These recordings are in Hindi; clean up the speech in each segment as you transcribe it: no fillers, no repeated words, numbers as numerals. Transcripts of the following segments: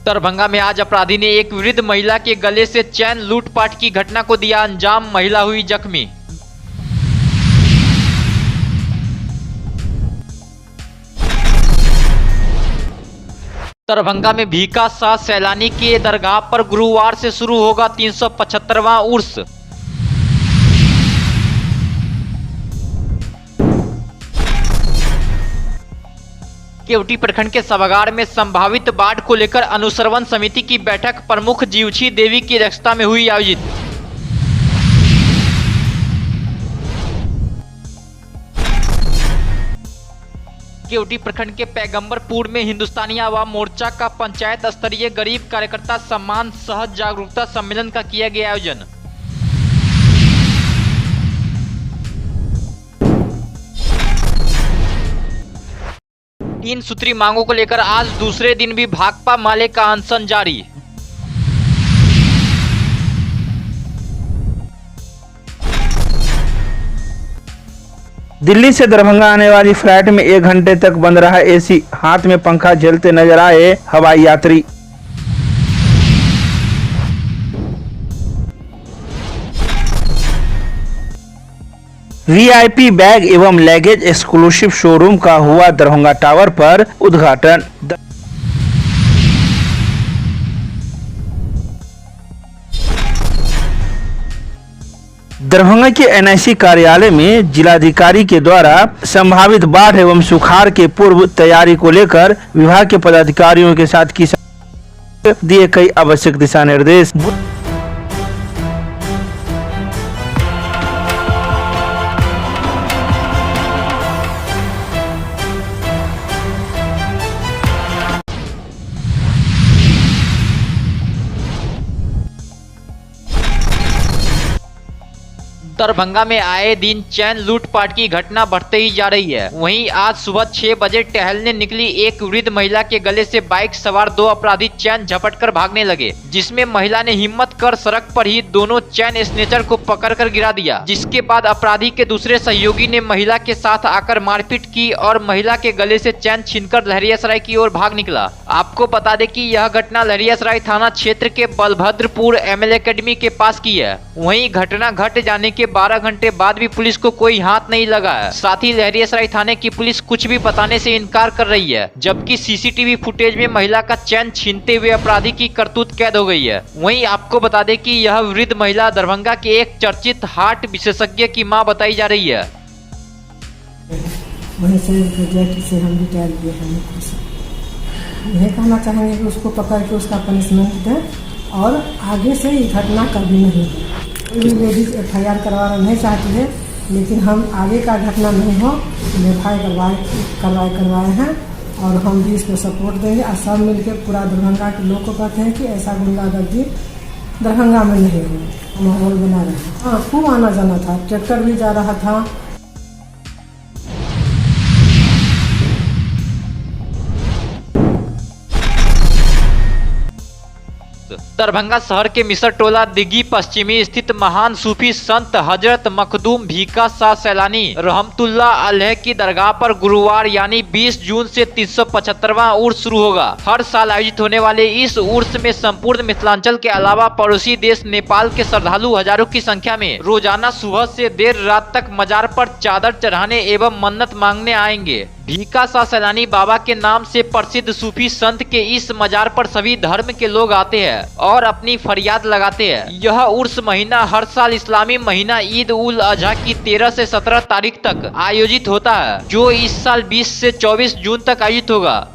दरभंगा में आज अपराधी ने एक वृद्ध महिला के गले से चैन लूटपाट की घटना को दिया अंजाम, महिला हुई जख्मी। दरभंगा में भीका शाह सैलानी के दरगाह पर गुरुवार से शुरू होगा 375वां उर्स। केवटी प्रखंड के सभागार में संभावित बाढ़ को लेकर अनुश्रवण समिति की बैठक प्रमुख जीवछी देवी की अध्यक्षता में हुई आयोजित। केवटी प्रखंड के पैगंबरपुर में हिंदुस्तानी आवाम मोर्चा का पंचायत स्तरीय गरीब कार्यकर्ता सम्मान सह जागरूकता सम्मेलन का किया गया आयोजन। तीन सूत्री मांगों को लेकर आज दूसरे दिन भी भाकपा माले का अनशन जारी। दिल्ली से दरभंगा आने वाली फ्लाइट में 1 घंटे तक बंद रहा एसी, हाथ में पंखा झेलते नजर आए हवाई यात्री। वीआईपी बैग एवं लगेज एक्सक्लूसिव शोरूम का हुआ दरभंगा टावर पर उद्घाटन। दरभंगा के एनआईसी कार्यालय में जिलाधिकारी के द्वारा संभावित बाढ़ एवं सुखाड़ के पूर्व तैयारी को लेकर विभाग के पदाधिकारियों के साथ की दिए कई आवश्यक दिशा निर्देश। दरभंगा में आए दिन चैन लूटपाट की घटना बढ़ते ही जा रही है। वहीं आज सुबह 6 बजे टहलने निकली एक वृद्ध महिला के गले से बाइक सवार 2 अपराधी चैन झपटकर भागने लगे, जिसमें महिला ने हिम्मत कर सड़क पर ही दोनों चैन स्नेचर को पकड़कर गिरा दिया। जिसके बाद अपराधी के दूसरे सहयोगी ने महिला के साथ आकर मारपीट की और महिला के गले से चैन छीनकर लहरियासराय की ओर भाग निकला। आपको बता दें कि यह घटना लहरियासराय थाना क्षेत्र के बलभद्रपुर एमएल एकेडमी के पास की है। वहीं घटना घट जाने के 12 घंटे बाद भी पुलिस को कोई हाथ नहीं लगा है। साथ ही लहरियासराय थाने की पुलिस कुछ भी बताने से इनकार कर रही है, जबकि सीसीटीवी फुटेज में महिला का चैन छीनते हुए अपराधी की करतूत कैद हो गई है। वहीं आपको बता दें कि यह वृद्ध महिला दरभंगा के एक चर्चित हार्ट विशेषज्ञ की मां बताई जा रही है। वहीं से हम रिटायर किए हैं। यह कहना चाहेंगे कि उसको पकड़ के उसका पनिशमेंट दें और आगे से ये घटना कभी नहीं हो। कोई लेडीज FIR करवाना नहीं चाहती है, लेकिन हम आगे का घटना नहीं हो FIR करवाए हैं और हम भी इसको सपोर्ट देंगे। और सब मिलकर पूरा दरभंगा के लोग को कहते हैं कि ऐसा गुंडागर्दी दरभंगा में नहीं हो, माहौल बना रहे हैं। हाँ, खूब आना जाना था, ट्रैक्टर भी जा रहा था। दरभंगा शहर के मिसर टोला दिग्गी पश्चिमी स्थित महान सूफी संत हजरत मखदूम भीका शाह सैलानी रहमतुल्लाह अलैह की दरगाह पर गुरुवार यानी 20 जून से 375वां उर्स शुरू होगा। हर साल आयोजित होने वाले इस उर्स में संपूर्ण मिथिलांचल के अलावा पड़ोसी देश नेपाल के श्रद्धालु हजारों की संख्या में रोजाना सुबह से देर रात तक मजार पर चादर चढ़ाने एवं मन्नत मांगने आएंगे। भीका शाह सैलानी बाबा के नाम से प्रसिद्ध सूफी संत के इस मजार पर सभी धर्म के लोग आते हैं और अपनी फरियाद लगाते हैं। यह उर्स महीना हर साल इस्लामी महीना ईद उल अजहा की 13 से 17 तारीख तक आयोजित होता है, जो इस साल 20 से 24 जून तक आयोजित होगा।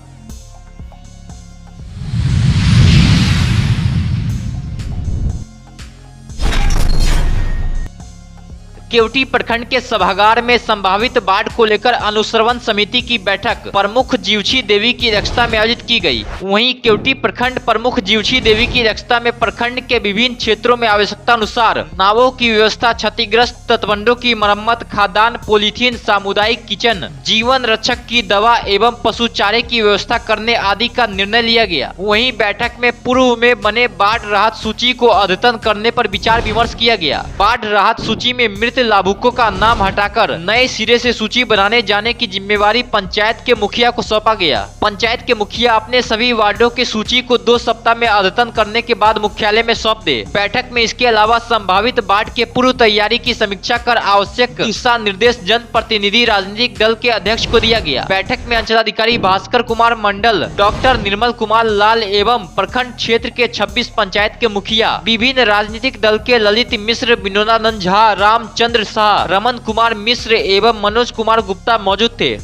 केवटी प्रखंड के सभागार में संभावित बाढ़ को लेकर अनुश्रवण समिति की बैठक प्रमुख जीवछी देवी की अध्यक्षता में आयोजित की गई। वहीं केवटी प्रखंड प्रमुख जीवछी देवी की अध्यक्षता में प्रखंड के विभिन्न क्षेत्रों में आवश्यकता अनुसार नावों की व्यवस्था, क्षतिग्रस्त तटबंधों की मरम्मत, खाद्यान्न, पॉलीथीन, सामुदायिक किचन, जीवन रक्षक की दवा एवं पशु चारे की व्यवस्था करने आदि का निर्णय लिया गया। वहीं बैठक में पूर्व में बने बाढ़ राहत सूची को अद्यतन करने पर विचार विमर्श किया गया। बाढ़ राहत सूची में मृत लाभुकों का नाम हटाकर नए सिरे से सूची बनाने जाने की जिम्मेवारी पंचायत के मुखिया को सौंपा गया। पंचायत के मुखिया अपने सभी वार्डों की सूची को 2 सप्ताह में अद्यतन करने के बाद मुख्यालय में सौंप दे। बैठक में इसके अलावा संभावित बाढ़ के पूर्व तैयारी की समीक्षा कर आवश्यक दिशा निर्देश जन प्रतिनिधि राजनीतिक दल के अध्यक्ष को दिया गया। बैठक में अंचलाधिकारी भास्कर कुमार मंडल, डॉक्टर निर्मल कुमार लाल एवं प्रखंड क्षेत्र के 26 पंचायत के मुखिया, विभिन्न राजनीतिक दल के ललित मिश्र, विनोदानंद झा, रामचंद्र शाह, रमन कुमार मिश्र एवं मनोज कुमार गुप्ता मौजूद थे।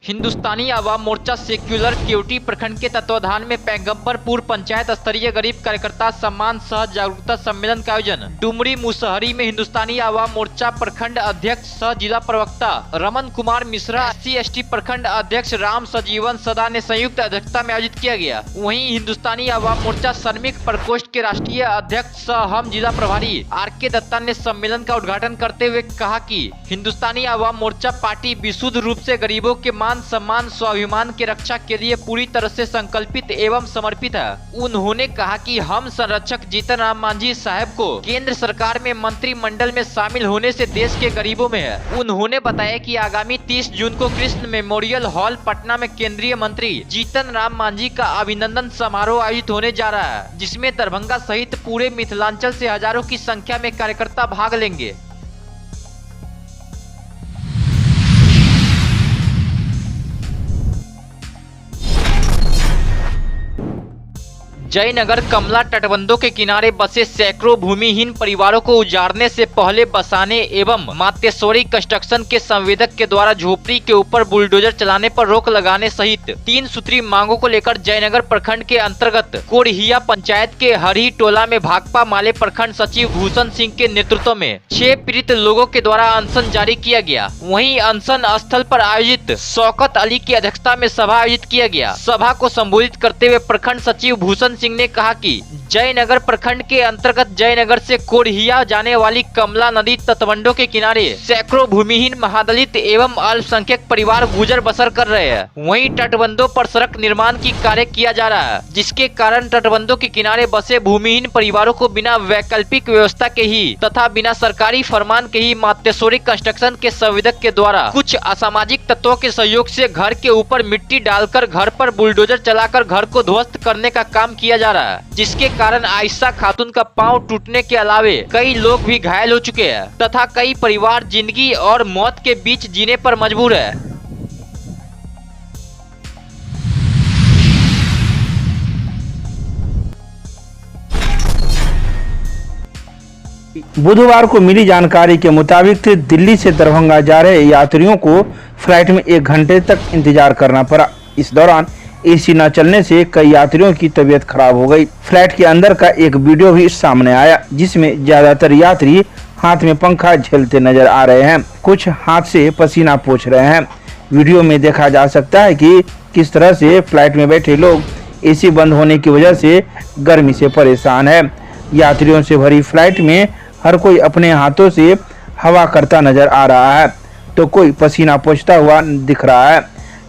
हिंदुस्तानी आवाम मोर्चा सेक्युलर केवटी प्रखंड के तत्वाधान में पैगंबरपुर पंचायत स्तरीय गरीब कार्यकर्ता सम्मान सह जागरूकता सम्मेलन का आयोजन। डुमरी मुसहरी में हिंदुस्तानी आवाम मोर्चा प्रखंड अध्यक्ष सह जिला प्रवक्ता रमन कुमार मिश्रा, SC/ST प्रखंड अध्यक्ष राम सजीवन सदा ने संयुक्त अध्यक्षता में आयोजित किया गया। वहीं हिंदुस्तानी आवाम मोर्चा श्रमिक प्रकोष्ठ के राष्ट्रीय अध्यक्ष सह हम जिला प्रभारी RK दत्ता ने सम्मेलन का उद्घाटन करते हुए कहा कि हिंदुस्तानी आवाम मोर्चा पार्टी विशुद्ध रूप से गरीबों के मान सम्मान स्वाभिमान की रक्षा के लिए पूरी तरह से संकल्पित एवं समर्पित है। उन्होंने कहा कि हम संरक्षक जीतन राम मांझी साहब को केंद्र सरकार में मंत्रिमंडल में शामिल होने से देश के गरीबों में है। उन्होंने बताया कि आगामी 30 जून को कृष्ण मेमोरियल हॉल पटना में केंद्रीय मंत्री जीतन राम मांझी का अभिनंदन समारोह आयोजित होने जा रहा है, जिसमें दरभंगा सहित पूरे मिथिलांचल से हजारों की संख्या में कार्यकर्ता भाग लेंगे। जयनगर कमला तटबंधों के किनारे बसे सैकड़ों भूमिहीन परिवारों को उजाड़ने से पहले बसाने एवं मातेश्वरी कंस्ट्रक्शन के संवेदक के द्वारा झोपड़ी के ऊपर बुलडोजर चलाने पर रोक लगाने सहित 3 सूत्री मांगों को लेकर जयनगर प्रखंड के अंतर्गत कोरहिया पंचायत के हरही टोला में भाकपा माले प्रखंड सचिव भूषण सिंह के नेतृत्व में 6 पीड़ित लोगों के द्वारा अनशन जारी किया गया। वहीं अनशन स्थल पर आयोजित शौकत अली की अध्यक्षता में सभा आयोजित किया गया। सभा को संबोधित करते हुए प्रखंड सचिव भूषण सिंह ने कहा कि जयनगर प्रखंड के अंतर्गत जयनगर से कोरहिया जाने वाली कमला नदी तटबंधों के किनारे सैकड़ों भूमिहीन महादलित एवं अल्पसंख्यक परिवार गुजर बसर कर रहे हैं। वहीं तटबंधों पर सड़क निर्माण की कार्य किया जा रहा है, जिसके कारण तटबंधों के किनारे बसे भूमिहीन परिवारों को बिना वैकल्पिक व्यवस्था के ही तथा बिना सरकारी फरमान के ही मातेश्वरी कंस्ट्रक्शन के संवेदक के द्वारा कुछ असामाजिक तत्वों के सहयोग से घर के ऊपर मिट्टी डालकर घर पर बुलडोजर चलाकर घर को ध्वस्त करने का काम किया जा रहा है, जिसके कारण आयशा खातून का पांव टूटने के अलावे कई लोग भी घायल हो चुके हैं तथा कई परिवार जिंदगी और मौत के बीच जीने पर मजबूर है। बुधवार को मिली जानकारी के मुताबिक दिल्ली से दरभंगा जा रहे यात्रियों को फ्लाइट में 1 घंटे तक इंतजार करना पड़ा। इस दौरान एसी न चलने से कई यात्रियों की तबीयत खराब हो गई। फ्लाइट के अंदर का एक वीडियो भी सामने आया, जिसमें ज्यादातर यात्री हाथ में पंखा झेलते नजर आ रहे हैं, कुछ हाथ से पसीना पोंछ रहे हैं। वीडियो में देखा जा सकता है कि किस तरह से फ्लाइट में बैठे लोग एसी बंद होने की वजह से गर्मी से परेशान है। यात्रियों से भरी फ्लाइट में हर कोई अपने हाथों से हवा करता नजर आ रहा है, तो कोई पसीना पोंछता हुआ दिख रहा है।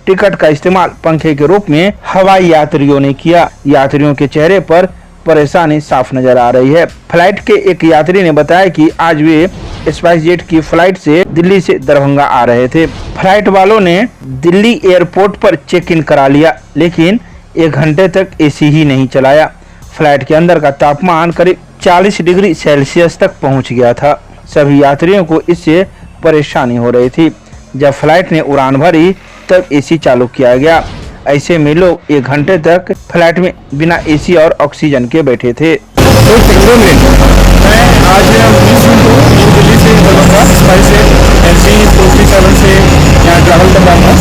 टिकट का इस्तेमाल पंखे के रूप में हवाई यात्रियों ने किया। यात्रियों के चेहरे पर परेशानी साफ नजर आ रही है। फ्लाइट के एक यात्री ने बताया कि आज वे स्पाइसजेट की फ्लाइट से दिल्ली से दरभंगा आ रहे थे। फ्लाइट वालों ने दिल्ली एयरपोर्ट पर चेक इन करा लिया, लेकिन 1 घंटे तक एसी ही नहीं चलाया। फ्लाइट के अंदर का तापमान करीब 40 डिग्री सेल्सियस तक पहुंच गया था। सभी यात्रियों को इससे परेशानी हो रही थी। जब फ्लाइट ने उड़ान भरी तब एसी चालू किया गया। ऐसे में लोग 1 घंटे तक फ्लाइट में बिना एसी और ऑक्सीजन के बैठे थे। तो मैं आज 19 जून को दिल्ली से दरभंगा स्पाइसजेट SG437 से यहाँ ट्रैवल कर रहा था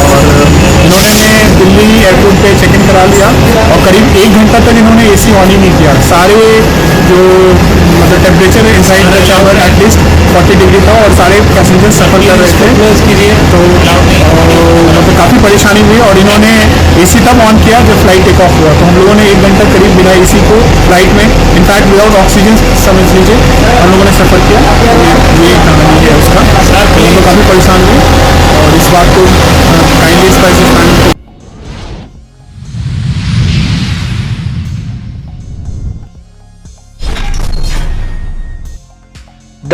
और इन्होंने दिल्ली एयरपोर्ट पे चेक इन करा लिया और करीब 1 घंटा तक इन्होंने एसी ऑन ही नहीं किया। सारे जो मतलब टेम्परेचर इनसाइड द चावर एटलीस्ट 40 डिग्री था और सारे पैसेंजर सफर कर रहे थे उसके लिए, तो मतलब काफ़ी परेशानी हुई और इन्होंने एसी तब ऑन किया जब फ्लाइट टेक ऑफ हुआ। तो हम लोगों ने 1 घंटा करीब बिना एसी को फ्लाइट में इनफैक्ट विदाउट ऑक्सीजन समझ लीजिए हम लोगों ने सफ़र किया। ये कहानी है उसका। हम लोग काफ़ी परेशान हुए और इस बात को काइंडली स्पाइसेस फैमिली को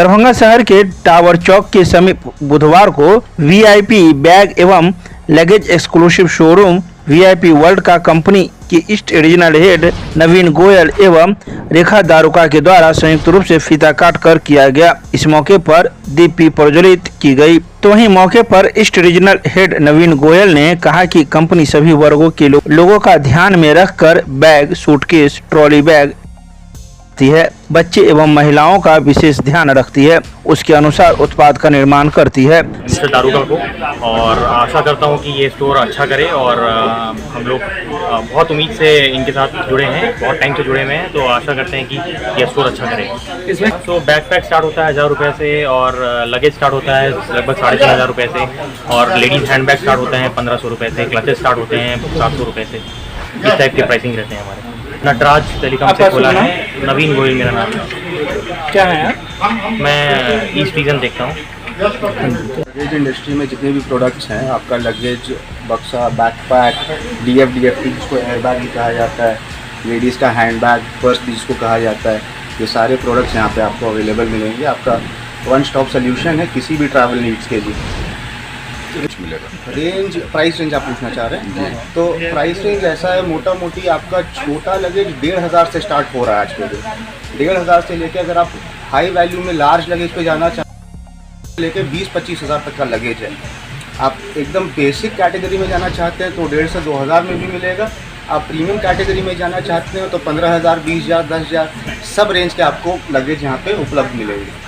दरभंगा शहर के टावर चौक के समीप बुधवार को वीआईपी बैग एवं luggage exclusive showroom VIP world का कंपनी की ईस्ट रीजनल हेड नवीन गोयल एवं रेखा दारुका के द्वारा संयुक्त रूप से फीता काट कर किया गया। इस मौके पर दीप प्रज्वलित की गई। तो वहीं मौके पर ईस्ट रीजनल हेड नवीन गोयल ने कहा कि कंपनी सभी वर्गों के लोगों का ध्यान में रखकर बैग, सूटकेस, ट्रॉली बैग है, बच्चे एवं महिलाओं का विशेष ध्यान रखती है, उसके अनुसार उत्पाद का निर्माण करती है। मिस्टर दारुका को और आशा करता हूं कि ये स्टोर अच्छा करे और हम लोग बहुत उम्मीद से इनके साथ जुड़े हैं, बहुत टाइम से जुड़े हुए हैं, तो आशा करते हैं कि ये स्टोर अच्छा करे। इसमें तो बैकपैक स्टार्ट होता है 1000 रुपये से और लगेज स्टार्ट होता है लगभग 6500 रुपये से और लेडीज़ हैंड बैग स्टार्ट होते हैं 1500 रुपये से, क्लचेस स्टार्ट होते हैं 700 रुपये से। इस टाइप के प्राइसिंग रहते हैं हमारे। नटराज टेलीकॉम से खोला है, नवीन गोयल मेरा नाम है। क्या है आप? मैं ईस्ट रीजन देखता हूँ। लगेज इंडस्ट्री में जितने भी प्रोडक्ट्स हैं, आपका लगेज बक्सा, बैकपैक, DFDFT जिसको एयरबैग भी कहा जाता है, लेडीज़ का हैंडबैग, पर्स जिसको कहा जाता है, ये सारे प्रोडक्ट्स यहाँ पे आपको अवेलेबल मिलेंगे। आपका वन स्टॉप सोल्यूशन है किसी भी ट्रैवल नीड्स के लिए। रेंज, प्राइस रेंज आप पूछना चाह रहे हैं? तो प्राइस रेंज ऐसा है, मोटा मोटी आपका छोटा लगेज 1500 से स्टार्ट हो रहा है आज के दिन। 1500 से लेके अगर आप हाई वैल्यू में लार्ज लगेज पे जाना चाहते लेके 20-25 हज़ार तक का लगेज है। आप एकदम बेसिक कैटेगरी में जाना चाहते हैं तो 1500 से 2000 में भी मिलेगा। आप प्रीमियम कैटेगरी में जाना चाहते हैं तो 15,000, 20,000, 10,000 सब रेंज के आपको लगेज यहाँ पे उपलब्ध मिलेंगे।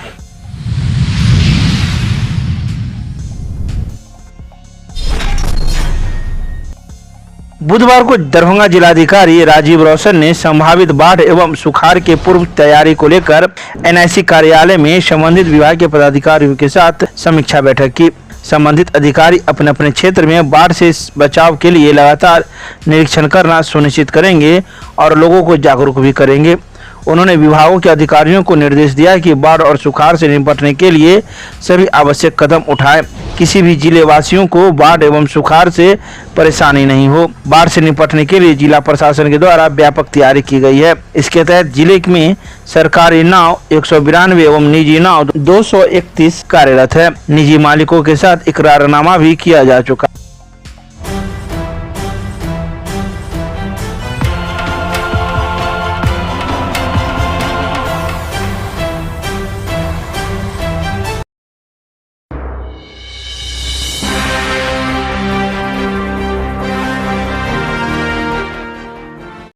बुधवार को दरभंगा जिलाधिकारी राजीव रौशन ने संभावित बाढ़ एवं सुखाड़ के पूर्व तैयारी को लेकर NIC कार्यालय में संबंधित विभाग के पदाधिकारियों के साथ समीक्षा बैठक की। संबंधित अधिकारी अपने अपने क्षेत्र में बाढ़ से बचाव के लिए लगातार निरीक्षण करना सुनिश्चित करेंगे और लोगों को जागरूक भी करेंगे। उन्होंने विभागों के अधिकारियों को निर्देश दिया कि बाढ़ और सुखाड़ से निपटने के लिए सभी आवश्यक कदम उठाएं। किसी भी जिले वासियों को बाढ़ एवं सुखाड़ से परेशानी नहीं हो। बाढ़ से निपटने के लिए जिला प्रशासन के द्वारा व्यापक तैयारी की गई है। इसके तहत जिले में सरकारी नाव 192 एवं निजी नाव 231 कार्यरत है। निजी मालिकों के साथ इकरारनामा भी किया जा चुका।